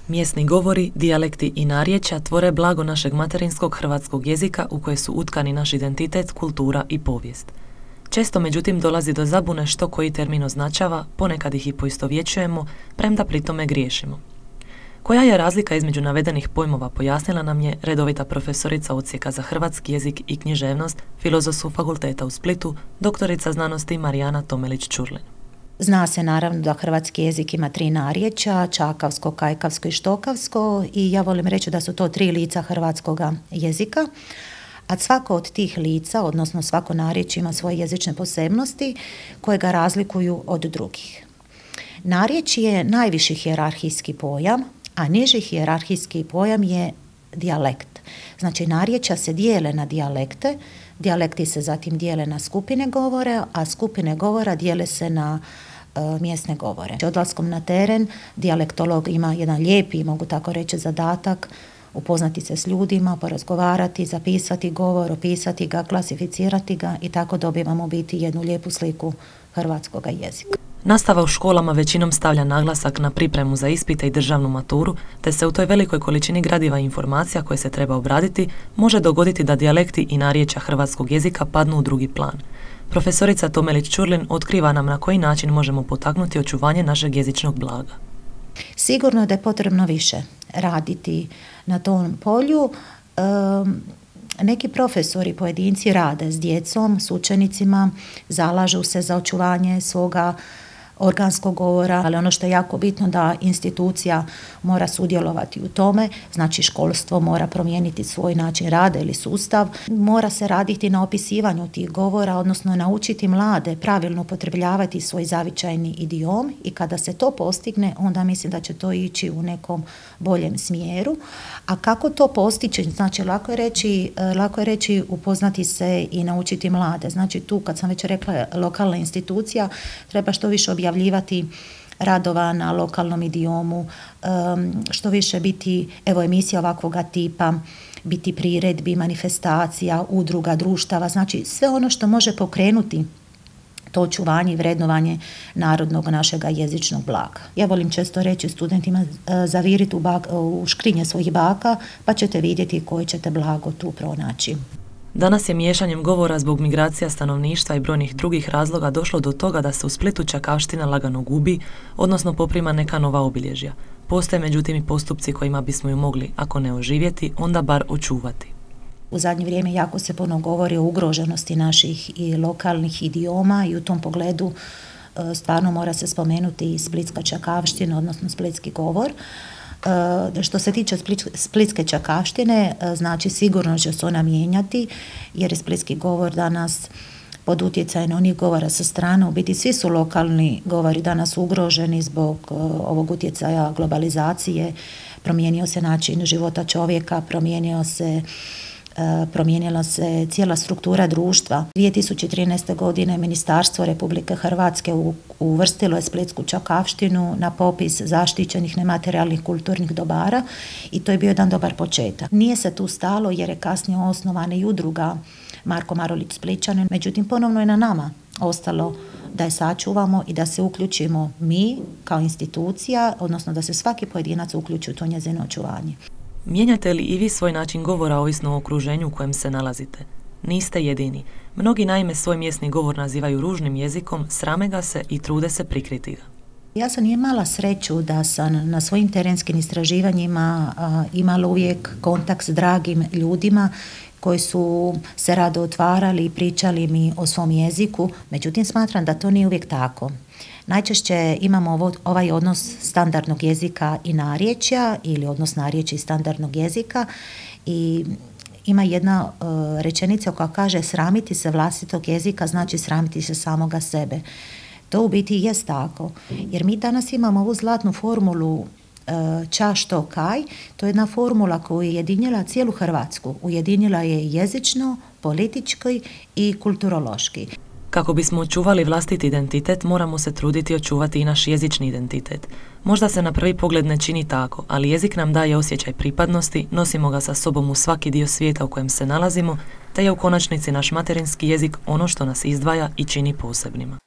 Mjesni govori, dijalekti i narječja tvore blago našeg materinskog hrvatskog jezika u koje su utkani naš identitet, kultura i povijest. Često, međutim, dolazi do zabune što koji termin označava, ponekad ih i poistovjećujemo, premda pri tome griješimo. Koja je razlika između navedenih pojmova pojasnila nam je redovita profesorica Odsjeka za hrvatski jezik i književnost Filozofskog fakulteta u Splitu, doktorica znanosti Marijana Tomelić-Čurlin. Zna se naravno da hrvatski jezik ima 3 narječja, čakavsko, kajkavsko i štokavsko, i ja volim reći da su to 3 lica hrvatskog jezika, a svako od tih lica, odnosno svako narječje, ima svoje jezične posebnosti koje ga razlikuju od drugih. Narječje je najviši hijerarhijski pojam, a niži hijerarhijski pojam je dijalekt. Znači, narječja se dijele na dijalekte, dijalekti se zatim dijele na skupine govora, a skupine govora dijele se na mjesne govore. Odlaskom na teren dijalektolog ima jedan lijepi, mogu tako reći, zadatak upoznati se s ljudima, porazgovarati, zapisati govor, opisati ga, klasificirati ga i tako dobivamo u biti jednu lijepu sliku hrvatskog jezika. Nastava u školama većinom stavlja naglasak na pripremu za ispite i državnu maturu, te se u toj velikoj količini gradiva i informacija koje se treba obraditi može dogoditi da dijalekti i narječja hrvatskog jezika padnu u drugi plan. Profesorica Tomelić-Čurlin otkriva nam na koji način možemo potaknuti očuvanje našeg jezičnog blaga. Sigurno je da je potrebno više raditi na tom polju. Neki profesori, pojedinci rade s djecom, s učenicima, zalažu se za očuvanje svoga organskog govora, ali ono što je jako bitno da institucija mora sudjelovati u tome, znači školstvo mora promijeniti svoj način rada ili sustav, mora se raditi na opisivanju tih govora, odnosno naučiti mlade pravilno upotrebljavati svoj zavičajni idiom, i kada se to postigne, onda mislim da će to ići u nekom boljem smjeru. A kako to postići? Znači, lako je reći upoznati se i naučiti mlade. Znači, tu, kad sam već rekla, lokalna institucija treba što više objavljivati radova na lokalnom idiomu, što više biti, evo, emisija ovakvoga tipa, biti priredbi, manifestacija, udruga, društava, znači sve ono što može pokrenuti to očuvanje i vrednovanje narodnog našega jezičnog blaga. Ja volim često reći studentima, zaviriti u škrinje svojih baka, pa ćete vidjeti koje ćete blago tu pronaći. Danas je miješanjem govora zbog migracija stanovništva i brojnih drugih razloga došlo do toga da se u Splitu čakavština lagano gubi, odnosno poprima neka nova obilježja. Postoje međutim i postupci kojima bismo ju mogli, ako ne oživjeti, onda bar očuvati. U zadnje vrijeme jako se puno govori o ugroženosti naših i lokalnih idioma, i u tom pogledu stvarno mora se spomenuti i splitska čakavština, odnosno splitski govor. Što se tiče splitske čakavštine, znači sigurno će se ona mijenjati, jer je splitski govor danas pod utjecajem onih govora sa strane. U biti svi su lokalni govori danas ugroženi zbog ovog utjecaja globalizacije. Promijenio se način života čovjeka, promijenila se cijela struktura društva. 2013. godine Ministarstvo Republike Hrvatske uvrstilo je splitsku čakavštinu na popis zaštićenih nematerijalnih kulturnih dobara, i to je bio jedan dobar početak. Nije se tu stalo, jer je kasnije osnovana i udruga Marko Marulić Splićanin, međutim ponovno je na nama ostalo da je sačuvamo i da se uključimo mi kao institucija, odnosno da se svaki pojedinac uključi u to njezino očuvanje. Mijenjate li i vi svoj način govora ovisno o okruženju u kojem se nalazite? Niste jedini. Mnogi naime svoj mjesni govor nazivaju ružnim jezikom, srame ga se i trude se prikriti ga. Ja sam imala sreću da sam na svojim terenskim istraživanjima imala uvijek kontakt s dragim ljudima koji su se rado otvarali i pričali mi o svom jeziku, međutim smatram da to nije uvijek tako. Najčešće imamo ovaj odnos standardnog jezika i narječja, ili odnos narječja i standardnog jezika, i ima jedna rečenica koja kaže: sramiti se vlastitog jezika znači sramiti se samoga sebe. To u biti jest tako, jer mi danas imamo ovu zlatnu formulu ča, što, kaj. To je jedna formula koja je ujedinila cijelu Hrvatsku. Ujedinila je jezično, politički i kulturološki. Kako bismo očuvali vlastiti identitet, moramo se truditi očuvati i naš jezični identitet. Možda se na prvi pogled ne čini tako, ali jezik nam daje osjećaj pripadnosti, nosimo ga sa sobom u svaki dio svijeta u kojem se nalazimo, te je u konačnici naš materinski jezik ono što nas izdvaja i čini posebnima.